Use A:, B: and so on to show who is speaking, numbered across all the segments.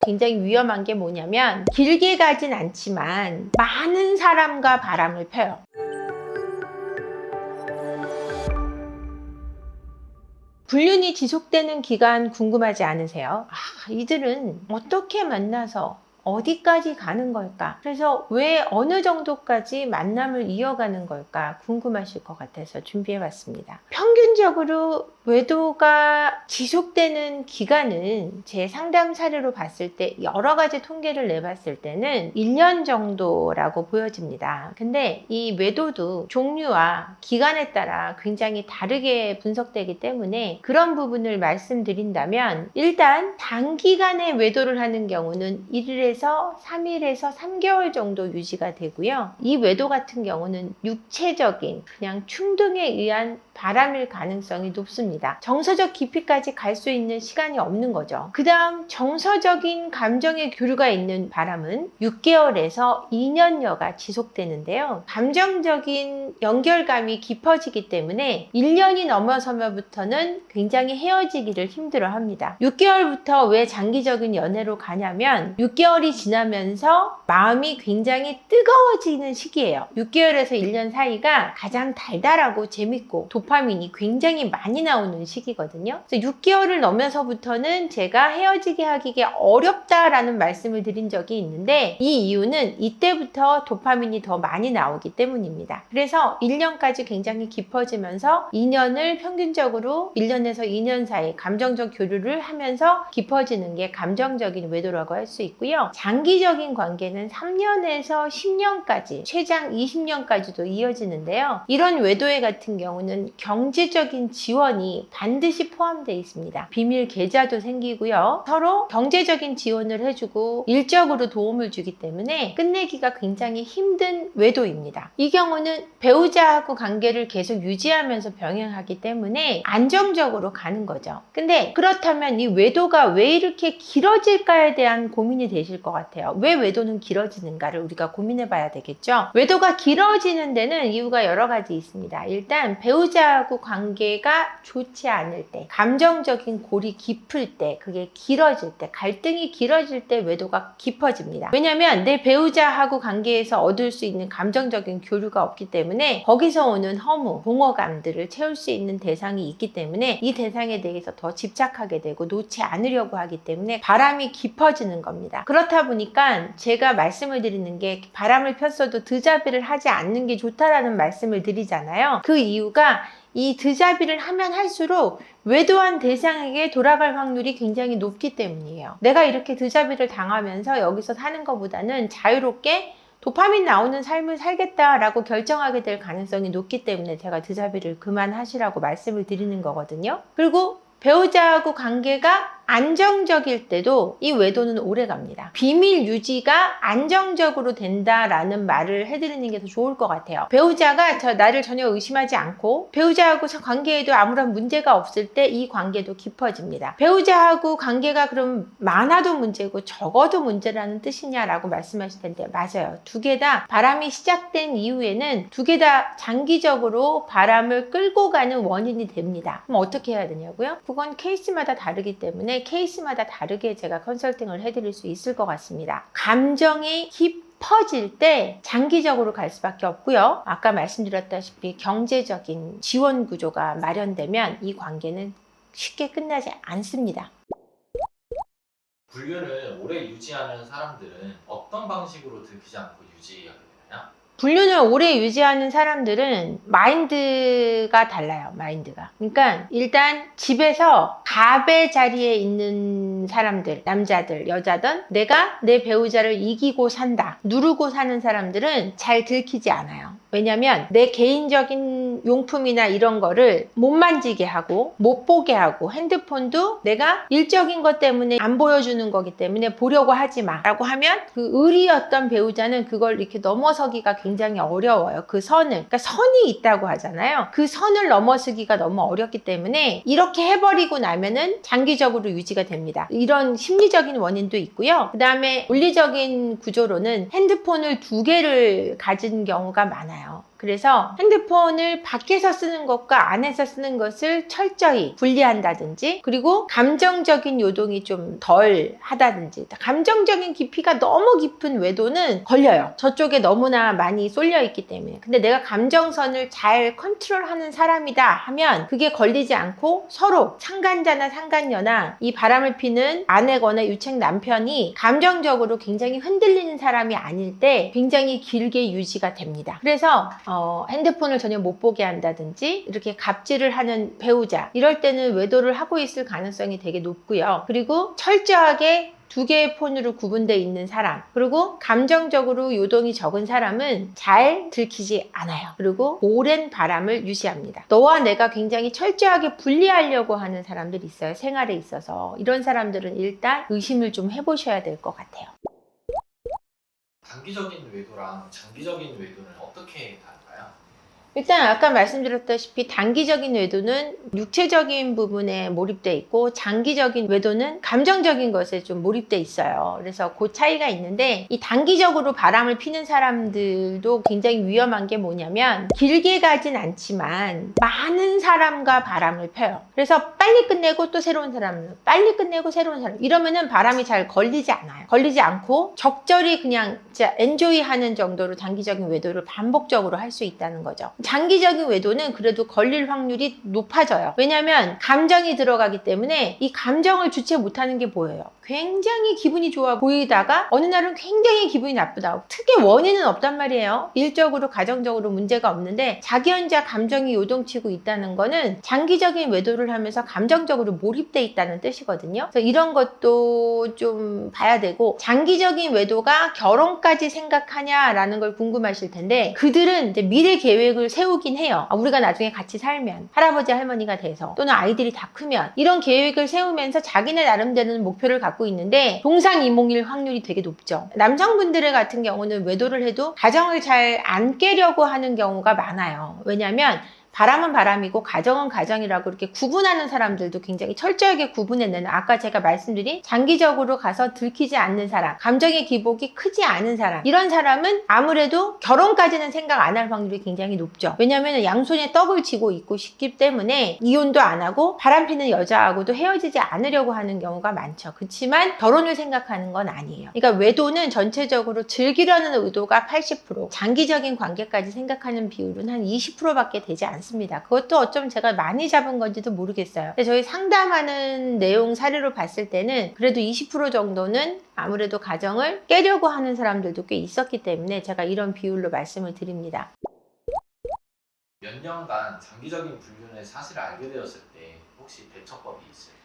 A: 굉장히 위험한 게 뭐냐면 길게 가진 않지만 많은 사람과 바람을 펴요. 불륜이 지속되는 기간 궁금하지 않으세요? 이들은 어떻게 만나서 어디까지 가는 걸까? 그래서 왜 어느 정도까지 만남을 이어가는 걸까 궁금하실 것 같아서 준비해봤습니다. 평균적으로 외도가 지속되는 기간은 제 상담 사례로 봤을 때 여러 가지 통계를 내봤을 때는 1년 정도라고 보여집니다. 근데 이 외도도 종류와 기간에 따라 굉장히 다르게 분석되기 때문에 그런 부분을 말씀드린다면 일단 단기간에 외도를 하는 경우는 1일에서 3일에서 3개월 정도 유지가 되고요. 이 외도 같은 경우는 육체적인 그냥 충동에 의한 바람일 가능성이 높습니다. 정서적 깊이까지 갈 수 있는 시간이 없는 거죠. 그 다음 정서적인 감정의 교류가 있는 바람은 6개월에서 2년여가 지속되는데요. 감정적인 연결감이 깊어지기 때문에 1년이 넘어서면부터는 굉장히 헤어지기를 힘들어합니다. 6개월부터 왜 장기적인 연애로 가냐면 6개월이 지나면서 마음이 굉장히 뜨거워지는 시기예요. 6개월에서 1년 사이가 가장 달달하고 재밌고 도파민이 굉장히 많이 나오는 시기거든요. 그래서 6개월을 넘어서부터는 제가 헤어지게 하기가 어렵다라는 말씀을 드린 적이 있는데 이 이유는 이때부터 도파민이 더 많이 나오기 때문입니다. 그래서 1년까지 굉장히 깊어지면서 2년을 평균적으로 1년에서 2년 사이 감정적 교류를 하면서 깊어지는 게 감정적인 외도라고 할 수 있고요. 장기적인 관계는 3년에서 10년까지 최장 20년까지도 이어지는데요. 이런 외도회 같은 경우는 경제적인 지원이 반드시 포함되어 있습니다. 비밀 계좌도 생기고요. 서로 경제적인 지원을 해주고 일적으로 도움을 주기 때문에 끝내기가 굉장히 힘든 외도입니다. 이 경우는 배우자하고 관계를 계속 유지하면서 병행하기 때문에 안정적으로 가는 거죠. 근데 그렇다면 이 외도가 왜 이렇게 길어질까에 대한 고민이 되실 것 같아요. 왜 외도는 길어지는가를 우리가 고민해 봐야 되겠죠. 외도가 길어지는 데는 이유가 여러 가지 있습니다. 일단 배우자하고 관계가 좋지 않을 때, 감정적인 골이 깊을 때, 그게 길어질 때, 갈등이 길어질 때 외도가 깊어집니다. 왜냐하면 내 배우자하고 관계에서 얻을 수 있는 감정적인 교류가 없기 때문에 거기서 오는 허무, 공허감들을 채울 수 있는 대상이 있기 때문에 이 대상에 대해서 더 집착하게 되고 놓지 않으려고 하기 때문에 바람이 깊어지는 겁니다. 그렇다 보니까 제가 말씀을 드리는 게 바람을 폈어도 드자비를 하지 않는 게 좋다라는 말씀을 드리잖아요. 그 이유가 이 드자비를 하면 할수록 외도한 대상에게 돌아갈 확률이 굉장히 높기 때문이에요. 내가 이렇게 드자비를 당하면서 여기서 사는 것보다는 자유롭게 도파민 나오는 삶을 살겠다라고 결정하게 될 가능성이 높기 때문에 제가 드자비를 그만하시라고 말씀을 드리는 거거든요. 그리고 배우자하고 관계가 안정적일 때도 이 외도는 오래 갑니다. 비밀 유지가 안정적으로 된다라는 말을 해드리는 게 더 좋을 것 같아요. 배우자가 나를 전혀 의심하지 않고 배우자하고 관계에도 아무런 문제가 없을 때 이 관계도 깊어집니다. 배우자하고 관계가 그럼 많아도 문제고 적어도 문제라는 뜻이냐라고 말씀하실 텐데 맞아요. 두 개 다 바람이 시작된 이후에는 두 개 다 장기적으로 바람을 끌고 가는 원인이 됩니다. 그럼 어떻게 해야 되냐고요? 그건 케이스마다 다르기 때문에 케이스마다 다르게 제가 컨설팅을 해드릴 수 있을 것 같습니다. 감정이 깊어질 때 장기적으로 갈 수밖에 없고요. 아까 말씀드렸다시피 경제적인 지원 구조가 마련되면 이 관계는 쉽게 끝나지 않습니다.
B: 불륜을 오래 유지하는 사람들은 어떤 방식으로 들키지 않고 유지하게 되나요?
A: 불륜을 오래 유지하는 사람들은 마인드가 달라요. 마인드가. 그러니까 일단 집에서 갑의 자리에 있는 사람들, 남자들, 여자든 내가 내 배우자를 이기고 산다, 누르고 사는 사람들은 잘 들키지 않아요. 왜냐면 내 개인적인 용품이나 이런 거를 못 만지게 하고 못 보게 하고 핸드폰도 내가 일적인 것 때문에 안 보여주는 거기 때문에 보려고 하지 마 라고 하면 그 의리였던 배우자는 그걸 이렇게 넘어서기가 굉장히 어려워요. 그 선을. 그러니까 선이 있다고 하잖아요. 그 선을 넘어서기가 너무 어렵기 때문에 이렇게 해버리고 나면은 장기적으로 유지가 됩니다. 이런 심리적인 원인도 있고요. 그 다음에 물리적인 구조로는 핸드폰을 2개를 가진 경우가 많아요. 그래서 핸드폰을 밖에서 쓰는 것과 안에서 쓰는 것을 철저히 분리한다든지, 그리고 감정적인 요동이 좀 덜 하다든지. 감정적인 깊이가 너무 깊은 외도는 걸려요. 저쪽에 너무나 많이 쏠려 있기 때문에. 근데 내가 감정선을 잘 컨트롤하는 사람이다 하면 그게 걸리지 않고 서로 상간자나 상간녀나 이 바람을 피는 아내거나 유책 남편이 감정적으로 굉장히 흔들리는 사람이 아닐 때 굉장히 길게 유지가 됩니다. 그래서 핸드폰을 전혀 못 보게 한다든지, 이렇게 갑질을 하는 배우자, 이럴 때는 외도를 하고 있을 가능성이 되게 높고요. 그리고 철저하게 두 개의 폰으로 구분되어 있는 사람, 그리고 감정적으로 요동이 적은 사람은 잘 들키지 않아요. 그리고 오랜 바람을 유지합니다. 너와 내가 굉장히 철저하게 분리하려고 하는 사람들이 있어요. 생활에 있어서. 이런 사람들은 일단 의심을 좀 해보셔야 될 것 같아요.
B: 단기적인 외도랑 장기적인 외도는 어떻게 다른가요?
A: 일단 아까 말씀드렸다시피 단기적인 외도는 육체적인 부분에 몰입돼 있고, 장기적인 외도는 감정적인 것에 좀 몰입돼 있어요. 그래서 그 차이가 있는데, 이 단기적으로 바람을 피는 사람들도 굉장히 위험한 게 뭐냐면, 길게 가진 않지만 많은 사람과 바람을 펴요. 그래서 빨리 끝내고 또 새로운 사람을, 빨리 끝내고 새로운 사람, 이러면은 바람이 잘 걸리지 않아요. 걸리지 않고 적절히 그냥 진짜 엔조이 하는 정도로 단기적인 외도를 반복적으로 할 수 있다는 거죠. 장기적인 외도는 그래도 걸릴 확률이 높아져요. 왜냐하면 감정이 들어가기 때문에 이 감정을 주체 못하는 게 보여요. 굉장히 기분이 좋아 보이다가 어느 날은 굉장히 기분이 나쁘다. 특히 원인은 없단 말이에요. 일적으로 가정적으로 문제가 없는데 자기 혼자 감정이 요동치고 있다는 거는 장기적인 외도를 하면서 감정적으로 몰입돼 있다는 뜻이거든요. 그래서 이런 것도 좀 봐야 되고, 장기적인 외도가 결혼까지 생각하냐라는 걸 궁금하실 텐데, 그들은 이제 미래 계획을 세우긴 해요. 우리가 나중에 같이 살면, 할아버지 할머니가 돼서, 또는 아이들이 다 크면, 이런 계획을 세우면서 자기네 나름대로 목표를 갖고 있는데 동상이몽일 확률이 되게 높죠. 남성분들 같은 경우는 외도를 해도 가정을 잘 안 깨려고 하는 경우가 많아요. 왜냐하면 바람은 바람이고 가정은 가정이라고 이렇게 구분하는 사람들도 굉장히 철저하게 구분해내는, 아까 제가 말씀드린 장기적으로 가서 들키지 않는 사람, 감정의 기복이 크지 않은 사람, 이런 사람은 아무래도 결혼까지는 생각 안 할 확률이 굉장히 높죠. 왜냐하면 양손에 떡을 쥐고 있고 싶기 때문에 이혼도 안 하고 바람피는 여자하고도 헤어지지 않으려고 하는 경우가 많죠. 그렇지만 결혼을 생각하는 건 아니에요. 그러니까 외도는 전체적으로 즐기려는 의도가 80%, 장기적인 관계까지 생각하는 비율은 한 20%밖에 되지 않습니다. 그것도 어쩌면 제가 많이 잡은 건지도 모르겠어요. 근데 저희 상담하는 내용 사례로 봤을 때는 그래도 20% 정도는 아무래도 가정을 깨려고 하는 사람들도 꽤 있었기 때문에 제가 이런 비율로 말씀을 드립니다.
B: 몇 년간 장기적인 불륜의 사실을 알게 되었을 때 혹시 대처법이 있을까요?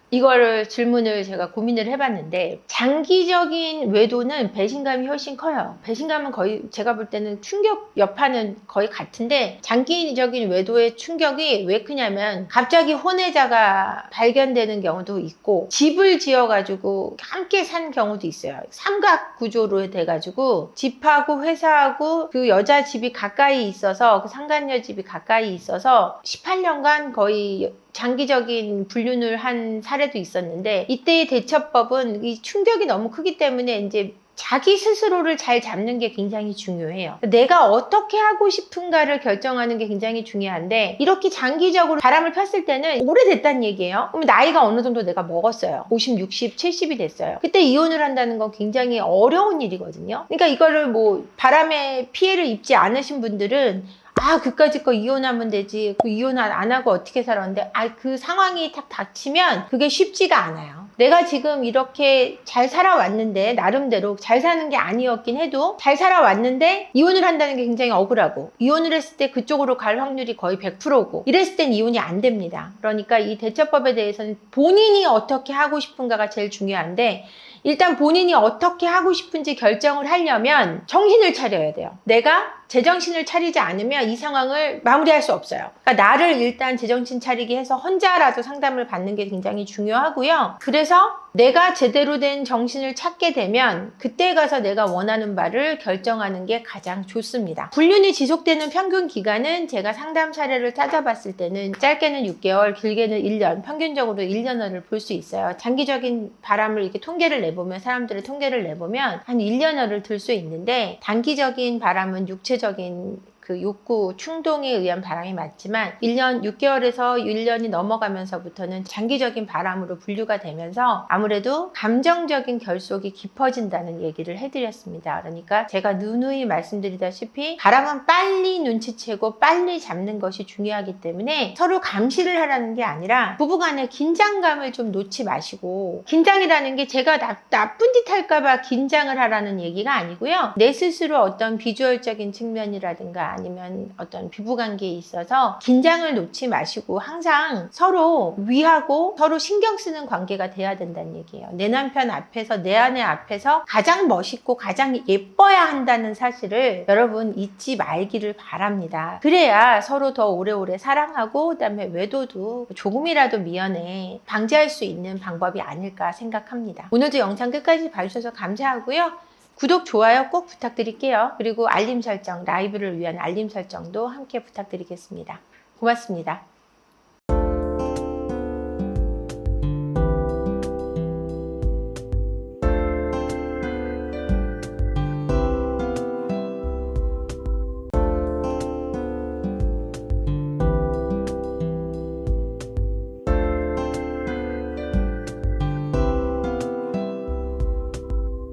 A: 이거를 질문을 제가 고민을 해봤는데, 장기적인 외도는 배신감이 훨씬 커요. 배신감은 거의 제가 볼 때는 충격 여파는 거의 같은데, 장기적인 외도의 충격이 왜 크냐면 갑자기 혼외자가 발견되는 경우도 있고, 집을 지어가지고 함께 산 경우도 있어요. 삼각 구조로 돼가지고 집하고 회사하고 그 여자 집이 가까이 있어서, 그 상간녀 집이 가까이 있어서 18년간 거의 장기적인 불륜을 한 사례도 있었는데, 이때의 대처법은 이 충격이 너무 크기 때문에 이제 자기 스스로를 잘 잡는 게 굉장히 중요해요. 내가 어떻게 하고 싶은가를 결정하는 게 굉장히 중요한데, 이렇게 장기적으로 바람을 폈을 때는 오래됐다는 얘기예요. 그럼 나이가 어느 정도 내가 먹었어요. 50, 60, 70이 됐어요. 그때 이혼을 한다는 건 굉장히 어려운 일이거든요. 그러니까 이거를 뭐 바람에 피해를 입지 않으신 분들은 그까짓 거 이혼하면 되지, 그 이혼 안 하고 어떻게 살았는데, 그 상황이 딱 닥치면 그게 쉽지가 않아요. 내가 지금 이렇게 잘 살아왔는데, 나름대로 잘 사는 게 아니었긴 해도 잘 살아왔는데 이혼을 한다는 게 굉장히 억울하고, 이혼을 했을 때 그쪽으로 갈 확률이 거의 100%고, 이랬을 땐 이혼이 안 됩니다. 그러니까 이 대처법에 대해서는 본인이 어떻게 하고 싶은가가 제일 중요한데, 일단 본인이 어떻게 하고 싶은지 결정을 하려면 정신을 차려야 돼요. 내가 제정신을 차리지 않으면 이 상황을 마무리할 수 없어요. 그러니까 나를 일단 제정신 차리게 해서 혼자라도 상담을 받는 게 굉장히 중요하고요. 그래서 내가 제대로 된 정신을 찾게 되면 그때 가서 내가 원하는 바를 결정하는 게 가장 좋습니다. 불륜이 지속되는 평균 기간은 제가 상담 사례를 찾아봤을 때는 짧게는 6개월, 길게는 1년, 평균적으로 1년어를 볼 수 있어요. 장기적인 바람을 이렇게 통계를 내보면, 사람들의 통계를 내보면 한 1년어를 들 수 있는데, 단기적인 바람은 육체적인 그 욕구, 충동에 의한 바람이 맞지만 1년 6개월에서 1년이 넘어가면서부터는 장기적인 바람으로 분류가 되면서 아무래도 감정적인 결속이 깊어진다는 얘기를 해드렸습니다. 그러니까 제가 누누이 말씀드리다시피 바람은 빨리 눈치채고 빨리 잡는 것이 중요하기 때문에 서로 감시를 하라는 게 아니라 부부간의 긴장감을 좀 놓지 마시고, 긴장이라는 게 제가 나쁜 짓 할까봐 긴장을 하라는 얘기가 아니고요. 내 스스로 어떤 비주얼적인 측면이라든가 아니면 어떤 부부관계에 있어서 긴장을 놓지 마시고 항상 서로 위하고 서로 신경 쓰는 관계가 돼야 된다는 얘기예요. 내 남편 앞에서, 내 아내 앞에서 가장 멋있고 가장 예뻐야 한다는 사실을 여러분 잊지 말기를 바랍니다. 그래야 서로 더 오래오래 사랑하고 그다음에 외도도 조금이라도 미연에 방지할 수 있는 방법이 아닐까 생각합니다. 오늘도 영상 끝까지 봐주셔서 감사하고요. 구독, 좋아요 꼭 부탁드릴게요. 그리고 알림 설정, 라이브를 위한 알림 설정도 함께 부탁드리겠습니다. 고맙습니다.